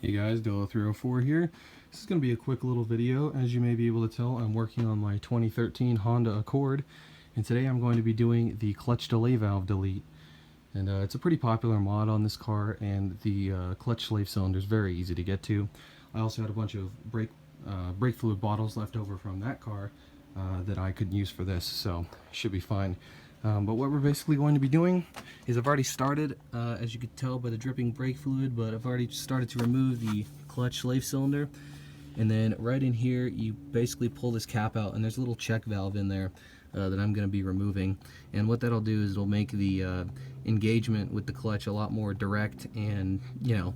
Hey guys, Dolo304 here. This is going to be a quick little video. As you may be able to tell, I'm working on my 2013 Honda Accord, and today I'm going to be doing the clutch delay valve delete. And it's a pretty popular mod on this car, and the clutch slave cylinder is very easy to get to. I also had a bunch of brake fluid bottles left over from that car that I could use for this, so it should be fine. But what we're basically going to be doing is I've already started, as you could tell by the dripping brake fluid, but I've already started to remove the clutch slave cylinder. And then right in here, you basically pull this cap out, and there's a little check valve in there that I'm going to be removing. And what that'll do is it'll make the engagement with the clutch a lot more direct and, you know,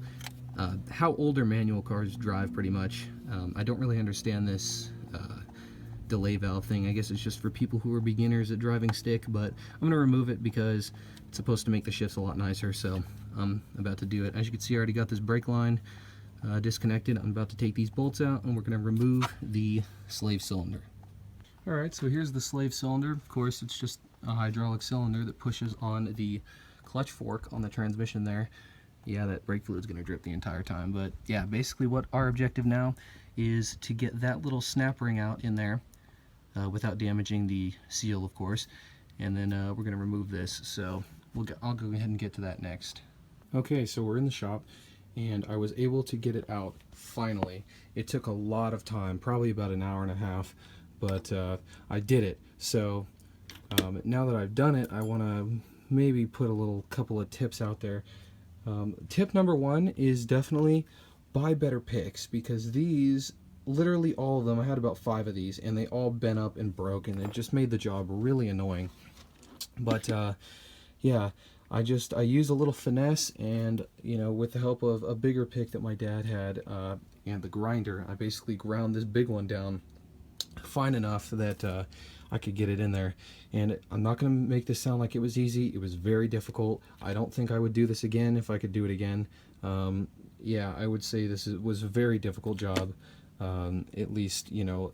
how older manual cars drive pretty much. I don't really understand this delay valve thing. I guess it's just for people who are beginners at driving stick, but I'm going to remove it because it's supposed to make the shifts a lot nicer, so I'm about to do it. As you can see, I already got this brake line disconnected. I'm about to take these bolts out and we're going to remove the slave cylinder. Alright, so here's the slave cylinder. Of course, it's just a hydraulic cylinder that pushes on the clutch fork on the transmission there. Yeah, that brake fluid's going to drip the entire time, but yeah, basically what our objective now is to get that little snap ring out in there without damaging the seal, of course, and then we're going to remove this. So I'll go ahead and get to that next. Okay, so we're in the shop, and I was able to get it out finally. It took a lot of time, probably about an hour and a half, but I did it. So now that I've done it, I want to maybe put a couple of tips out there. Tip number one is definitely buy better picks, because these, literally all of them, I had about 5 of these, and they all bent up and broke, and it just made the job really annoying. But yeah, I used a little finesse, and you know, with the help of a bigger pick that my dad had and the grinder, I basically ground this big one down fine enough that I could get it in there. And I'm not going to make this sound like it was easy. It was very difficult. I don't think I would do this again if I could do it again. Yeah, I would say this was a very difficult job. At least, you know,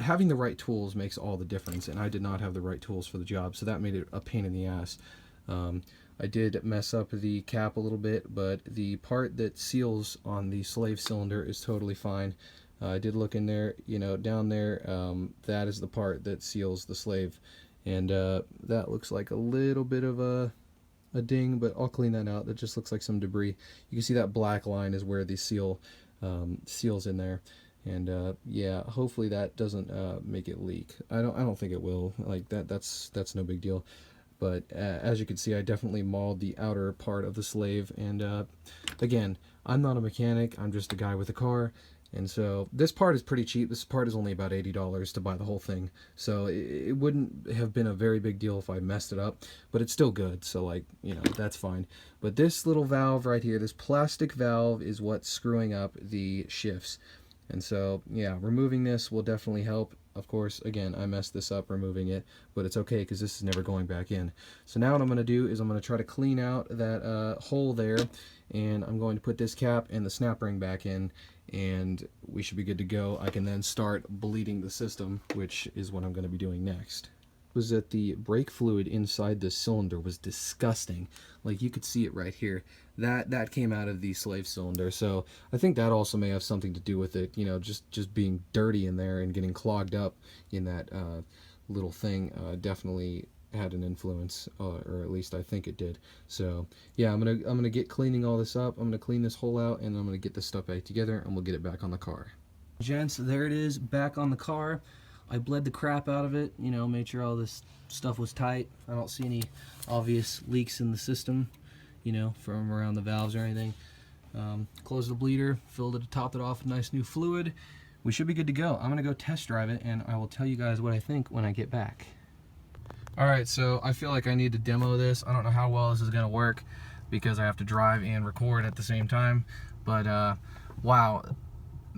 having the right tools makes all the difference, and I did not have the right tools for the job, so that made it a pain in the ass. I did mess up the cap a little bit, but the part that seals on the slave cylinder is totally fine. I did look in there, you know, down there, that is the part that seals the slave, and that looks like a little bit of a ding, but I'll clean that out. That just looks like some debris. You can see that black line is where the seal seals in there, and yeah, hopefully that doesn't make it leak. I don't think it will. Like that's no big deal. But as you can see, I definitely mauled the outer part of the slave, and again, I'm not a mechanic, I'm just a guy with a car. And so this part is pretty cheap. This part is only about $80 to buy the whole thing. So it wouldn't have been a very big deal if I messed it up, but it's still good. So, like, you know, that's fine. But this little valve right here, this plastic valve, is what's screwing up the shifts. And so, yeah, removing this will definitely help. Of course, again, I messed this up removing it, but it's okay because this is never going back in. So now what I'm going to do is I'm going to try to clean out that hole there, and I'm going to put this cap and the snap ring back in, and we should be good to go. I can then start bleeding the system, which is what I'm going to be doing next. Was that the brake fluid inside the cylinder was disgusting. Like, you could see it right here. That came out of the slave cylinder, so I think that also may have something to do with it, you know, just being dirty in there and getting clogged up in that little thing definitely had an influence, or at least I think it did. So yeah, I'm gonna get cleaning all this up. I'm gonna clean this hole out, and I'm gonna get this stuff back together, and we'll get it back on the car. Gents, there it is, back on the car. I bled the crap out of it, you know, made sure all this stuff was tight. I don't see any obvious leaks in the system, you know, from around the valves or anything. Closed the bleeder, filled it, topped it off with nice new fluid. We should be good to go. I'm gonna go test drive it, and I will tell you guys what I think when I get back. Alright, so I feel like I need to demo this. I don't know how well this is gonna work because I have to drive and record at the same time, but wow.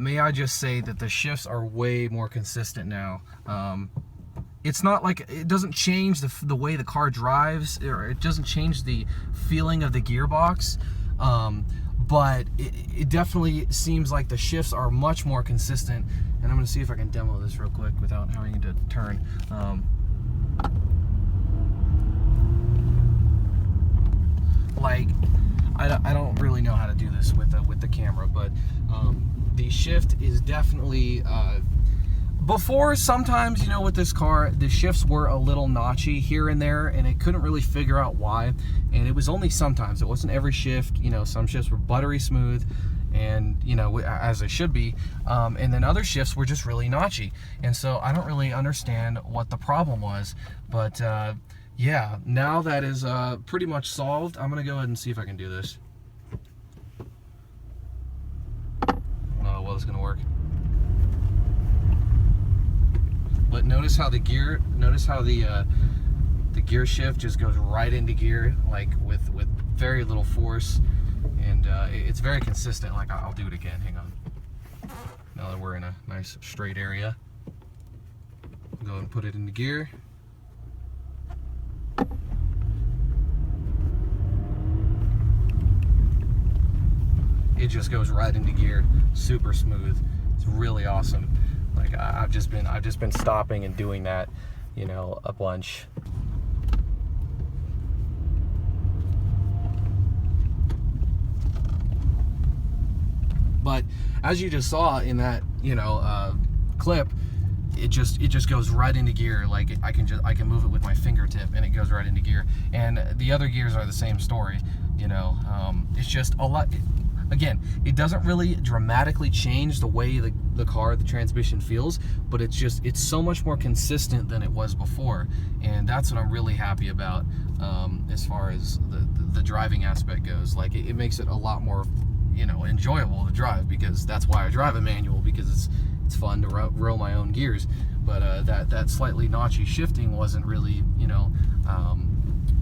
May I just say that the shifts are way more consistent now. It's not like, it doesn't change the way the car drives, or it doesn't change the feeling of the gearbox, but it definitely seems like the shifts are much more consistent. And I'm going to see if I can demo this real quick without having to turn. Like, I don't really know how to do this with the camera, but the shift is definitely before, sometimes, you know, with this car, the shifts were a little notchy here and there, and it couldn't really figure out why. And it was only sometimes. It wasn't every shift. You know, some shifts were buttery smooth, and, you know, as they should be. And then other shifts were just really notchy. And so I don't really understand what the problem was. But, yeah, now that is pretty much solved. I'm going to go ahead and see if I can do this. Oh, well, it's going to work. But notice how the gear shift just goes right into gear, like with very little force, and it's very consistent. Like, I'll do it again. Hang on. Now that we're in a nice straight area, go and put it into gear. It just goes right into gear, super smooth. It's really awesome. Like, I've just been stopping and doing that, you know, a bunch. But as you just saw in that, you know, clip, it just goes right into gear. Like, I can move it with my fingertip and it goes right into gear. And the other gears are the same story, you know. It's just a lot. Again, it doesn't really dramatically change the way the transmission feels, but it's so much more consistent than it was before, and that's what I'm really happy about as far as the driving aspect goes. Like, it makes it a lot more, you know, enjoyable to drive, because that's why I drive a manual, because it's fun to roll my own gears. But that slightly notchy shifting wasn't really, you know,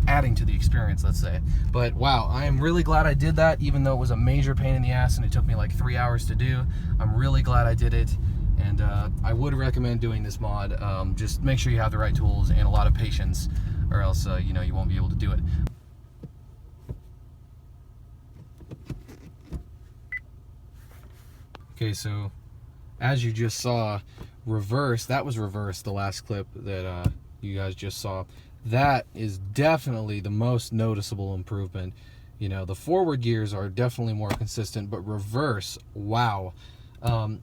adding to the experience, let's say. But wow, I am really glad I did that, even though it was a major pain in the ass and it took me like 3 hours to do. I'm really glad I did it, and I would recommend doing this mod. Just make sure you have the right tools and a lot of patience, or else you know, you won't be able to do it. Okay, so as you just saw, that was reverse, the last clip that you guys just saw. That is definitely the most noticeable improvement. You know, the forward gears are definitely more consistent, but reverse, wow.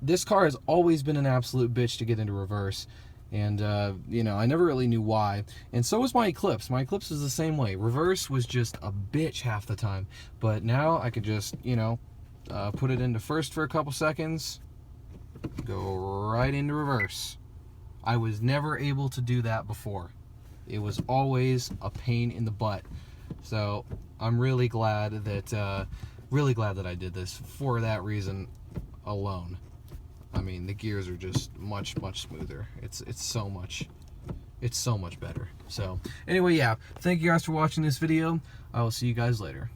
This car has always been an absolute bitch to get into reverse, and you know, I never really knew why. And so was my Eclipse. My Eclipse was the same way. Reverse was just a bitch half the time, but now I could just, you know, put it into first for a couple seconds, go right into reverse. I was never able to do that before. It was always a pain in the butt. So I'm really glad that I did this for that reason alone. I mean, the gears are just much smoother. It's so much better. So anyway, yeah, thank you guys for watching this video. I will see you guys later.